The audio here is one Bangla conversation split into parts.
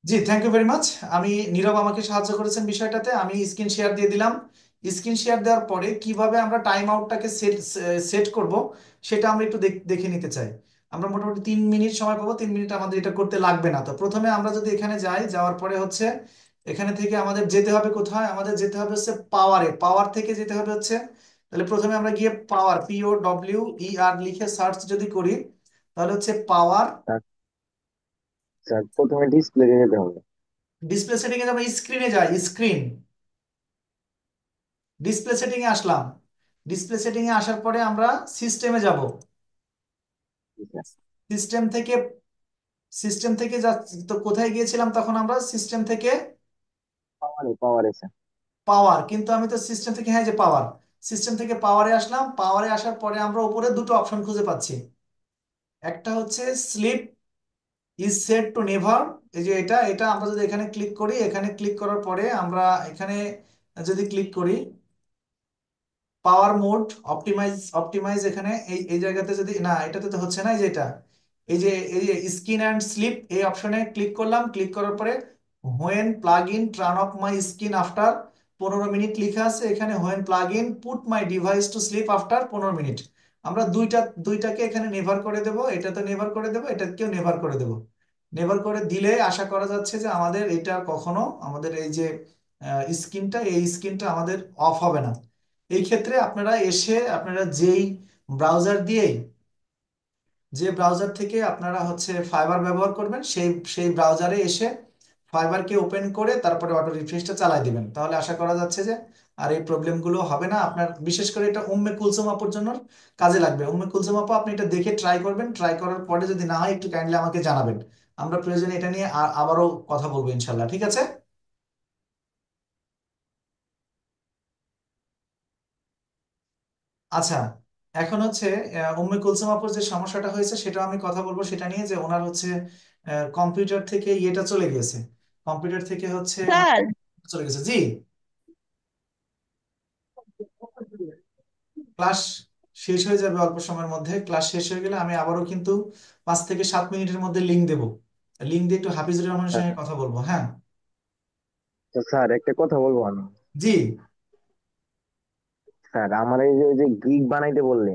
G, thank you very much. আমি নীরব আমাকে সাহায্য করেছেন বিষয়টাতে। আমি স্ক্রিন শেয়ার দিয়ে দিলাম। স্ক্রিন শেয়ার দেওয়ার পরে কিভাবে আমরা টাইম আউটটাকে সেট সেট করব সেটা আমরা একটু দেখে নিতে চাই। আমরা মোটামুটি 3 মিনিট সময় পাবো। 3 মিনিট আমাদের এটা করতে লাগবে না। তো প্রথমে আমরা যদি এখানে যাই, যাওয়ার পরে হচ্ছে এখানে থেকে আমাদের যেতে হবে কোথায়? আমাদের যেতে হবে হচ্ছে পাওয়ারে। পাওয়ার থেকে যেতে হবে হচ্ছে, তাহলে প্রথমে আমরা গিয়ে পাওয়ার, POWER লিখে সার্চ যদি করি, তাহলে হচ্ছে পাওয়ার। স্যার, স্যার প্রথমে ডিসপ্লে যেতে হবে। ডিসপ্লে সেটিং এ যাবো, স্ক্রিনে যাই, স্ক্রিন, ডিসপ্লে সেটিং এ আসলাম। ডিসপ্লে সেটিং এ আসার পরে আমরা সিস্টেমে যাব। ঠিক আছে। সিস্টেম থেকে, সিস্টেম থেকে যা, তো কোথায় গিয়েছিলাম তখন আমরা? সিস্টেম থেকে পাওয়ারে পাওয়ারে স্যার। পাওয়ার, কিন্তু আমি তো সিস্টেম থেকে, হ্যাঁ যে পাওয়ার, সিস্টেম থেকে পাওয়ারে আসলাম। পাওয়ারে আসার পরে আমরা উপরে দুটো অপশন খুঁজে পাচ্ছি। একটা হচ্ছে sleep is set to never. এই যে এটা এটা আমরা যদি এখানে ক্লিক করি, এখানে ক্লিক করার পরে আমরা এখানে যদি ক্লিক করি, পাওয়ার মোড, অপটিমাইজ, অপটিমাইজ এখানে এই এই জায়গাতে যদি, না এটাতে তো হচ্ছে না, এই যে এটা, এই যে স্কিন অ্যান্ড স্লিপ, এই অপশনে ক্লিক করলাম। ক্লিক করার পরে when plug in turn of my skin after 15 minute লেখা আছে এখানে। When plug in put my device to sleep after 15 minute. আমরা দুইটাকে এখানে নেভার করে দেব। এটাতে নেভার করে দেব, এটাকেও নেভার করে দেব। নেভার করে দিলে আশা করা যাচ্ছে যে আমাদের এটা কখনো, আমাদের এই যে স্ক্রিনটা, এই স্ক্রিনটা আমাদের অফ হবে না। এই ক্ষেত্রে আপনারা এসে, আপনারা যেই ব্রাউজার দিয়েই, যে ব্রাউজার থেকে আপনারা হচ্ছে ফাইবার ব্যবহার করবেন, সেই সেই ব্রাউজারে এসে ফাইবারকে ওপেন করে তারপরে অটো রিফ্রেশটা চালাই দিবেন। তাহলে আশা করা যাচ্ছে যে আর এই প্রবলেমগুলো হবে না আপনার। বিশেষ করে এটা উম্মে কুলসুম আপুর জন্য কাজে লাগবে। উম্মে কুলসুম আপু, আপনি এটা দেখে ট্রাই করবেন। ট্রাই করার পরে যদি না হয় একটু কাইন্ডলি আমাকে জানাবেন। আমরা প্রয়োজনে এটা নিয়ে আবারও কথা বলবো ইনশাল্লাহ। ঠিক আছে? আচ্ছা, এখন হচ্ছে উম্মে কুলসুম আপুর যে সমস্যাটা হয়েছে সেটা আমি কথা বলবো সেটা নিয়ে, যে ওনার হচ্ছে কম্পিউটার থেকে ইয়েটা চলে গিয়েছে। কম্পিউটার থেকে হচ্ছে ওনার স্যার, চলে গেছে। জি, ক্লাস শেষ হয়ে যাবে অল্প সময়ের মধ্যে। ক্লাস শেষ হয়ে গেলে আমি আবারও কিন্তু 5 থেকে 7 মিনিটের মধ্যে লিংক দেবো। লিংক দিয়ে একটু হাফিজুর রহমানের স্যার, সঙ্গে কথা বলবো। হ্যাঁ। তো স্যার একটা কথা বলবো আমি। জি, স্যার আমার এই যে ওই যে গিগ বানাইতে বললে,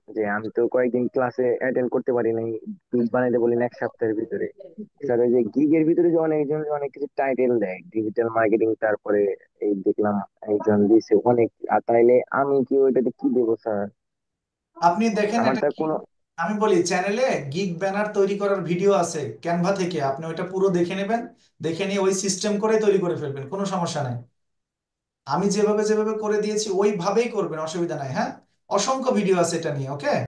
যে আমি তো কয়েকদিন ক্লাসে অ্যাটেন্ড করতে পারি নাই। গিগ বানাইতে বললেন 1 সপ্তাহের ভিতরে। স্যার ওই যে গিগের ভিতরে যে অনেকজন যে অনেক কিছু টাইটেল দেয়, ডিজিটাল মার্কেটিং, তারপরে এই দেখলাম একজন দিছে অনেক। আর তাইলে আমি কি ওইটাতে কি দেবো স্যার? আপনি দেখেন এটা আমারটা কি, কোনো। আমি বলি চ্যানেলে গিগ ব্যানার তৈরি করার ভিডিও আছে ক্যানভা থেকে, আপনি ওইটা পুরো দেখে নেবেন। দেখে নিয়ে ওই সিস্টেম করে তৈরি করে ফেলবেন, কোনো সমস্যা নাই। আমি যেভাবে যেভাবে করে দিয়েছি ওইভাবেই করবেন, অসুবিধা নাই। হ্যাঁ, অসংখ্য ভিডিও আছে এটা নিয়ে। ওকে।